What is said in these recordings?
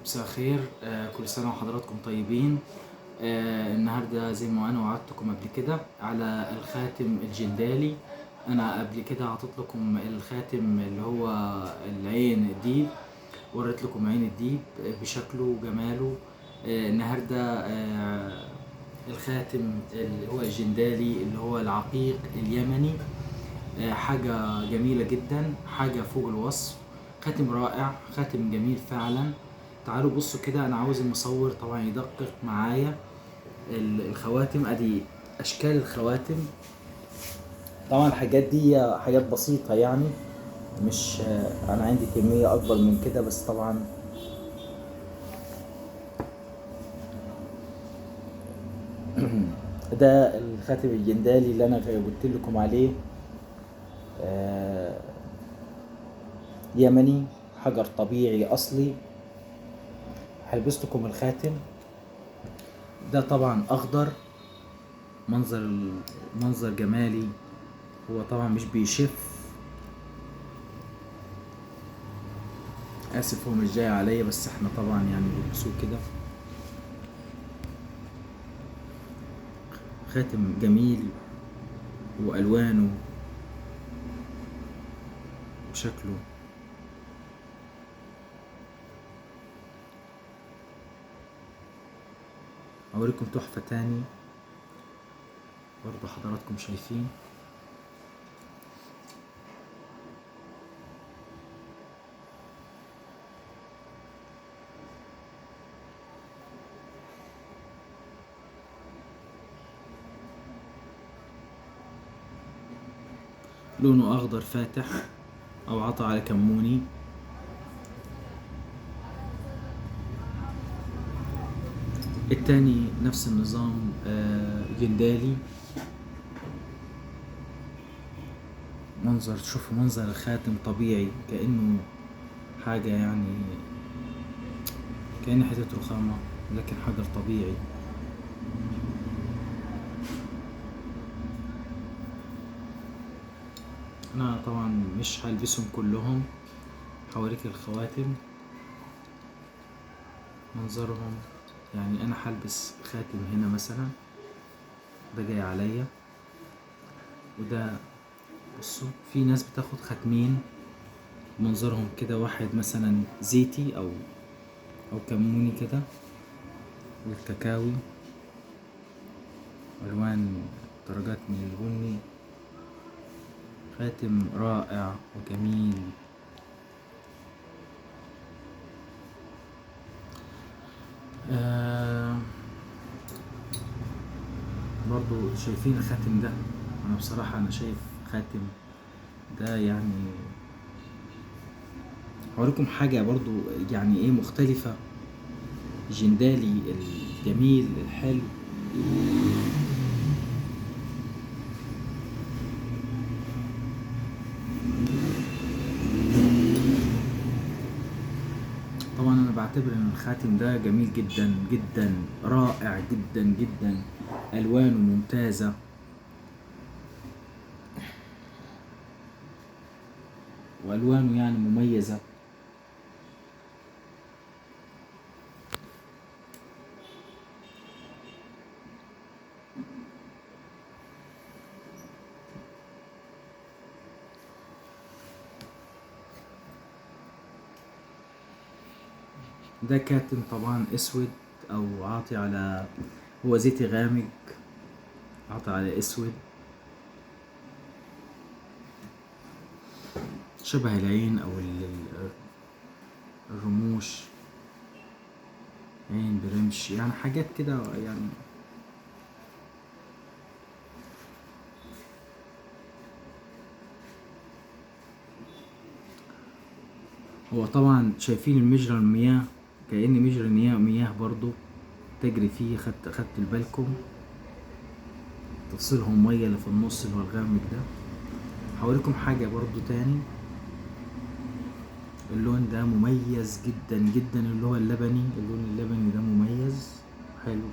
مساء الخير. كل سنة وحضراتكم طيبين. النهاردة زي ما أنا وعدتكم قبل كده على الخاتم الجندالي. أنا قبل كده عطيت لكم الخاتم اللي هو العين الديب، وريت لكم عين الديب بشكله وجماله. النهاردة الخاتم اللي هو الجندالي اللي هو العقيق اليمني. حاجة جميلة جدا، حاجة فوق الوصف. خاتم رائع، خاتم جميل فعلا. تعالوا بصوا كده، انا عاوز المصور طبعا يدقق معايا الخواتم. ادي اشكال الخواتم. طبعا الحاجات دي حاجات بسيطة يعني، مش انا عندي كمية اكبر من كده، بس طبعا ده الخاتم الجندالي اللي انا قلت لكم عليه. آه، يمني، حجر طبيعي اصلي. هلبس لكم الخاتم ده طبعا اخضر، منظر جمالي. هو طبعا مش بيشف، اسف هو مش جاي عليا، بس احنا طبعا يعني بنلبسوه كده. خاتم جميل والوانه وشكله. اوريكم تحفة تاني برضو حضراتكم شايفين. لونه اخضر فاتح او عطى على كموني. التاني نفس النظام، جندالي. شوفوا منظر الخاتم طبيعي، كأنه حاجة يعني، كأنه حتة رخامة لكن حجر طبيعي. انا طبعا مش هلبسهم كلهم، هوريك الخواتم منظرهم. يعني انا هلبس خاتم هنا مثلا، ده جاي عليا، وده بصوا في ناس بتاخد خاتمين منظرهم كده، واحد مثلا زيتي او كموني كده، والكاكاوي، الوان درجات من البني. خاتم رائع وجميل. برضو شايفين الخاتم ده؟ انا بصراحة انا شايف خاتم ده يعني، هوريكم حاجة برضو يعني ايه مختلفة. جندالي الجميل الحلو. طبعا انا بعتبر ان الخاتم ده جميل جدا جدا، رائع جدا جدا، الوانه ممتازة. والوانه يعني مميزة. ده كاتم طبعا اسود، او عاطي على، هو زيتي غامق، عاطي على اسود، شبه العين او الرموش، عين برمش يعني، حاجات كده يعني. هو طبعا شايفين المجرى المياه، كأن مجرى مياه برضو تجري فيه. خدت بالكم تفصلهم مية اللي في النص اللي هو الغامق ده. هوريكم حاجة برضو تاني. اللون ده مميز جدا جدا، اللي هو اللبني، اللون اللبني ده مميز حلو.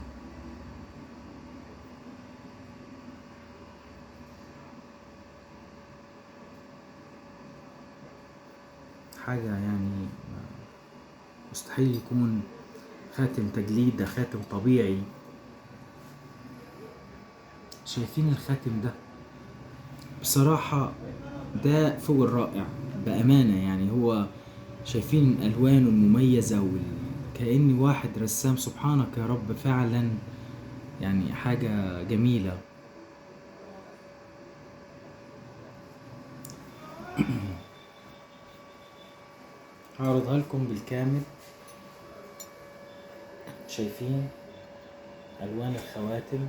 حاجة يعني مستحيل يكون خاتم تجليد، ده خاتم طبيعي. شايفين الخاتم ده؟ بصراحة ده فوق الرائع بأمانة. يعني هو شايفين ألوانه المميزة كأني واحد رسام، سبحانك يا رب فعلا. يعني حاجة جميلة. هعرضها لكم بالكامل. شايفين ألوان الخواتم؟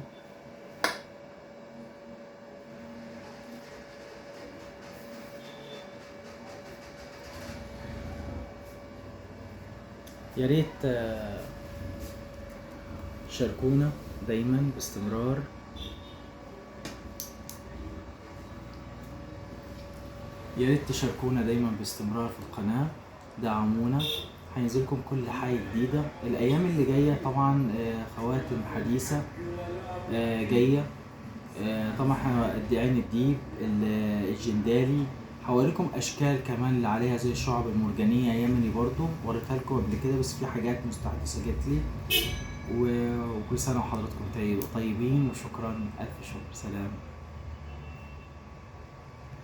يا ريت شاركونا دايما باستمرار. يا ريت تشاركونا دايما باستمرار في القناة، دعمونا. هينزلكم كل حاجة جديدة الأيام اللي جاية طبعا. خواتم حديثة جاية. طبعا احنا قد عين الديب، الجندالي. هوريكم اشكال كمان اللي عليها زي الشعب المرجانية يمني برضو، وريتها لكم قبل كده، بس في حاجات مستحدثة جت لي. وكل سنة وحضراتكم طيبين، وشكرا، ألف شكر، سلام.